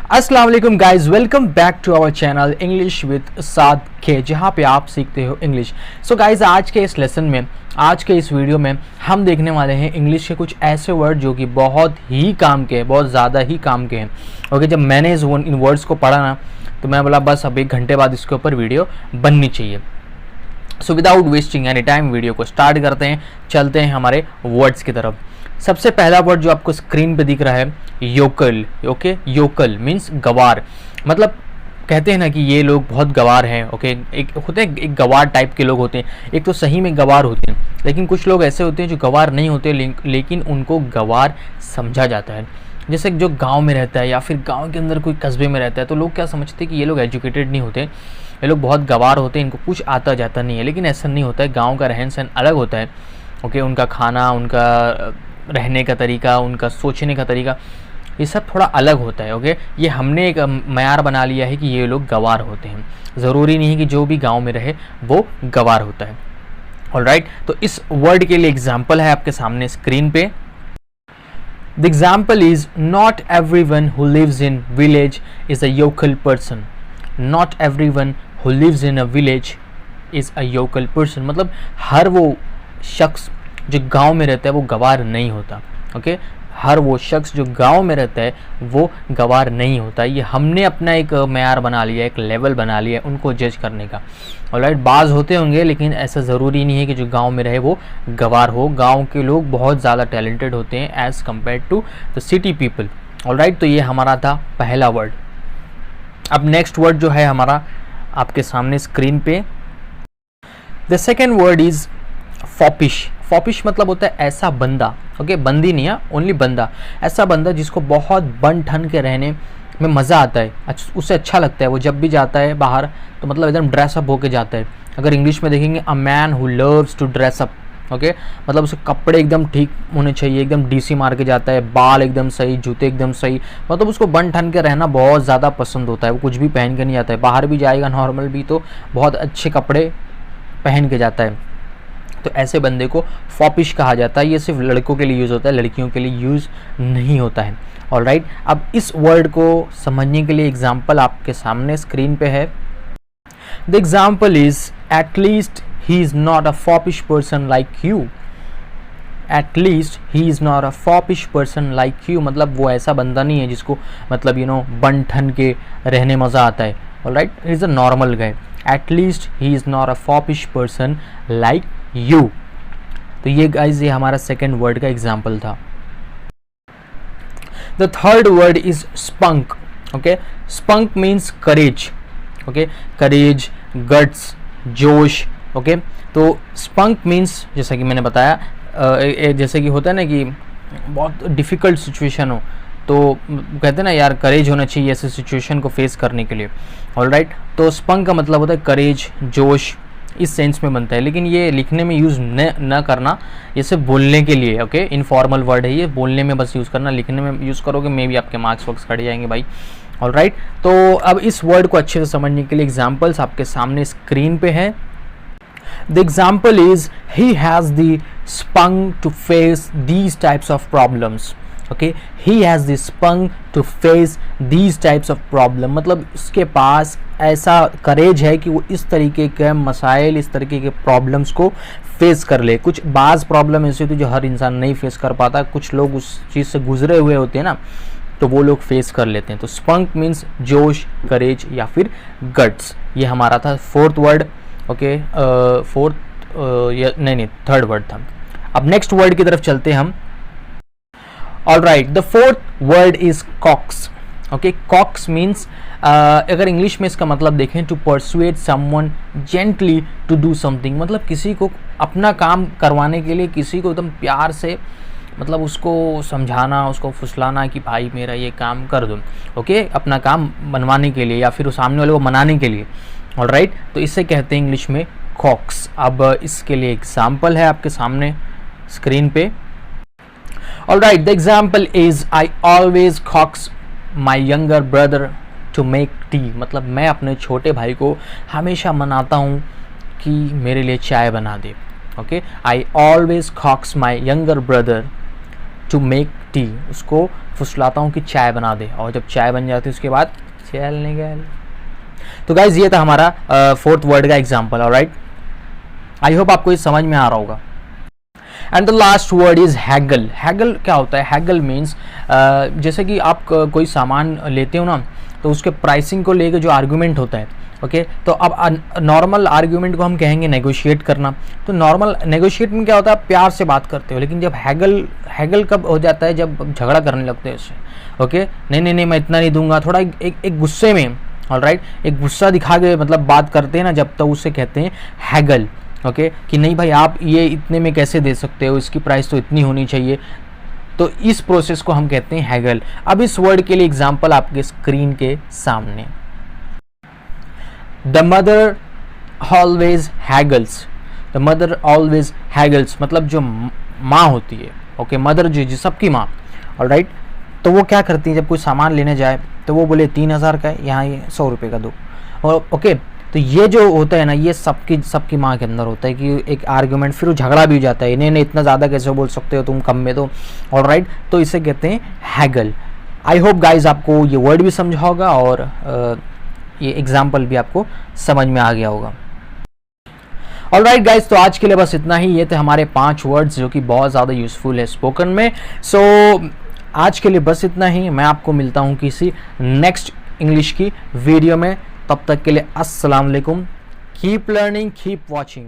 अस्सलाम वालेकुम guys, welcome back to our channel English with Saad K, जहाँ पे आप सीखते हो इंग्लिश। सो गाइस, आज के इस लेसन में, आज के इस वीडियो में हम देखने वाले हैं इंग्लिश के कुछ ऐसे वर्ड जो कि बहुत ही काम के हैं, बहुत ज़्यादा ही काम के हैं। ओके, जब मैंने इन वर्ड्स को पढ़ा ना तो मैं बोला बस अब 1 घंटे बाद इसके ऊपर वीडियो बननी चाहिए। So without wasting any time video को स्टार्ट करते हैं, चलते हैं हमारे वर्ड्स की तरफ। सबसे पहला वर्ड जो आपको स्क्रीन पे दिख रहा है, योकल। ओके, योकल मीन्स गवार। मतलब कहते हैं ना कि ये लोग बहुत गवार हैं। ओके, एक होते हैं, एक गवार टाइप के लोग होते हैं। एक तो सही में गवार होते हैं, लेकिन कुछ लोग ऐसे होते हैं जो गवार नहीं होते लेकिन उनको गवार समझा जाता है। जैसे जो गांव में रहता है या फिर गांव के अंदर कोई कस्बे में रहता है तो लोग क्या समझते हैं कि ये लोग एजुकेटेड नहीं होते, ये लोग बहुत गवार होते हैं, इनको कुछ आता जाता नहीं है। लेकिन ऐसा नहीं होता है। गाँव का रहन सहन अलग होता है। ओके, उनका खाना, उनका रहने का तरीका, उनका सोचने का तरीका, ये सब थोड़ा अलग होता है। ओके, ये हमने एक मयार बना लिया है कि ये लोग गवार होते हैं। ज़रूरी नहीं है कि जो भी गांव में रहे वो गवार होता है। ऑलराइट, तो इस वर्ड के लिए एग्जाम्पल है आपके सामने स्क्रीन पे। The example is not everyone who lives in village is a yokel person. Not everyone who lives in a village is a yokel person. मतलब हर वो शख्स जो गांव में रहता है वो गवार नहीं होता। ओके, हर वो शख्स जो गांव में रहता है वो गवार नहीं होता। ये हमने अपना एक मयार बना लिया, एक लेवल बना लिया है उनको जज करने का। ऑलराइट, बाज होते होंगे लेकिन ऐसा ज़रूरी नहीं है कि जो गांव में रहे वो गवार हो। गांव के लोग बहुत ज़्यादा टैलेंटेड होते हैं as compare to the city people. Alright, तो ये हमारा था पहला वर्ड। अब नेक्स्ट वर्ड जो है हमारा आपके सामने स्क्रीन पे। The second word is foppish. Foppish मतलब होता है ऐसा बंदा। ओके, बंदी नहीं है, ओनली बंदा। ऐसा बंदा जिसको बहुत बन ठन के रहने में मज़ा आता है, उसे अच्छा लगता है। वो जब भी जाता है बाहर तो मतलब एकदम ड्रेसअप होके जाता है। अगर इंग्लिश में देखेंगे, a man who loves to dress up. Okay, मतलब उसे कपड़े एकदम ठीक होने चाहिए, एकदम डीसी मार के जाता है, बाल एकदम सही, जूते एकदम सही। मतलब उसको बन ठन के रहना बहुत ज़्यादा पसंद होता है। वो कुछ भी पहन के नहीं जाता है, बाहर भी जाएगा नॉर्मल भी तो बहुत अच्छे कपड़े पहन के जाता है। तो ऐसे बंदे को फॉपिश कहा जाता है। ये सिर्फ लड़कों के लिए यूज़ होता है, लड़कियों के लिए यूज़ नहीं होता है। ऑलराइट, अब इस वर्ड को समझने के लिए एग्जाम्पल आपके सामने स्क्रीन पे है। The example is at least he is not a foppish person like you. At least he is not a foppish person like you. मतलब वो ऐसा बंदा नहीं है जिसको मतलब बन ठन के रहने मज़ा आता है। Alright, he is a normal guy. At least he is not a foppish person like you. तो ये गाइज ये हमारा सेकेंड वर्ड का एग्जाम्पल था। The third word is spunk. Okay, spunk means courage. Okay, courage, guts, जोश। Okay, तो spunk means जैसा कि मैंने बताया, जैसे कि होता है ना कि बहुत डिफ़िकल्ट सिचुएशन हो तो कहते हैं ना यार करेज होना चाहिए ऐसे सिचुएशन को फेस करने के लिए। ऑलराइट, तो स्पंक का मतलब होता है करेज, जोश, इस सेंस में बनता है। लेकिन ये लिखने में यूज़ न करना, ये सिर्फ बोलने के लिए। ओके, इनफॉर्मल वर्ड है ये, बोलने में बस यूज़ करना, लिखने में यूज़ करोगे मे भी आपके मार्क्स वर्क्स कट जाएंगे भाई। ऑलराइट, तो अब इस वर्ड को अच्छे से समझने के लिए एग्जाम्पल्स आपके सामने स्क्रीन पे है। The example is he has the spunk to face these types of problems. Okay, he has the spunk to face these types of problem. मतलब उसके पास ऐसा करेज है कि वो इस तरीके के मसाइल, इस तरीके के प्रॉब्लम्स को फेस कर ले। कुछ बाज़ प्रॉब्लम ऐसी होती है जो हर इंसान नहीं फेस कर पाता, कुछ लोग उस चीज़ से गुजरे हुए होते हैं ना, तो वो लोग फेस कर लेते हैं। तो स्पंक मीन्स जोश, करेज या फिर गट्स। ये हमारा था फोर्थ वर्ड। ओके, नहीं थर्ड वर्ड था। अब नेक्स्ट वर्ड की तरफ चलते हैं हम। Alright, the fourth word is coax. Okay, coax means अगर इंग्लिश में इसका मतलब देखें, to persuade someone gently to do something. मतलब किसी को अपना काम करवाने के लिए किसी को एकदम प्यार से मतलब उसको समझाना, उसको फुसलाना कि भाई मेरा ये काम कर दो। ओके, अपना काम बनवाने के लिए या फिर उस सामने वाले को मनाने के लिए। ऑलराइट, तो इसे कहते हैं इंग्लिश में कॉक्स। अब इसके लिए एग्जाम्पल है आपके सामने स्क्रीन पे। Alright, the example is I always coax my younger brother to make tea. मतलब मैं अपने छोटे भाई को हमेशा मनाता हूँ कि मेरे लिए चाय बना दे। Okay, I always coax my younger brother to make tea, उसको फुसलाता हूँ कि चाय बना दे, और जब चाय बन जाती है उसके बाद चल निकल। तो गाइज ये था हमारा फोर्थ वर्ड का एग्जाम्पल। ऑलराइट, आई होप आपको ये समझ में आ रहा होगा। And the last word is Hegel. Hegel क्या होता है? हैगल मीन्स जैसे कि आप कोई सामान लेते हो ना, तो उसके प्राइसिंग को लेके जो आर्गूमेंट होता है, ओके तो अब नॉर्मल आर्ग्यूमेंट को हम कहेंगे नेगोशिएट करना। तो नॉर्मल नेगोशिएट में क्या होता है? आप प्यार से बात करते हो, लेकिन जब हैगल कब हो जाता है? जब झगड़ा करने लगते हैं उससे। ओके नहीं मैं इतना नहीं दूंगा, थोड़ा एक गुस्से में, ऑलराइट, एक गुस्सा दिखा के मतलब बात करते हैं ना जब, तो उससे कहते हैं हैगल। ओके कि नहीं भाई आप ये इतने में कैसे दे सकते हो, इसकी प्राइस तो इतनी होनी चाहिए। तो इस प्रोसेस को हम कहते हैं हैगल। अब इस वर्ड के लिए एग्जाम्पल आपके स्क्रीन के सामने। The mother always haggles. The mother always haggles मतलब जो माँ होती है, ओके मदर जो सबकी माँ, ऑलराइट, तो वो क्या करती है? जब कोई सामान लेने जाए तो वो बोले 3000 का है, यहाँ ये 100 रुपये का दो। और ओके तो ये जो होता है ना, ये सबकी माँ के अंदर होता है कि एक आर्ग्यूमेंट, फिर वो झगड़ा भी हो जाता है, नहीं इतना ज़्यादा कैसे बोल सकते हो तुम, कम में दो। ऑलराइट, तो इसे कहते हैं हैगल। आई होप गाइज आपको ये वर्ड भी समझा होगा और ये एग्जाम्पल भी आपको समझ में आ गया होगा। ऑलराइट गाइज, तो आज के लिए बस इतना ही। ये थे हमारे 5 वर्ड्स जो कि बहुत ज़्यादा यूजफुल है स्पोकन में। सो आज के लिए बस इतना ही। मैं आपको मिलता हूँ किसी नेक्स्ट इंग्लिश की वीडियो में। तब तक के लिए अस्सलाम वालेकुम। Keep learning, keep watching.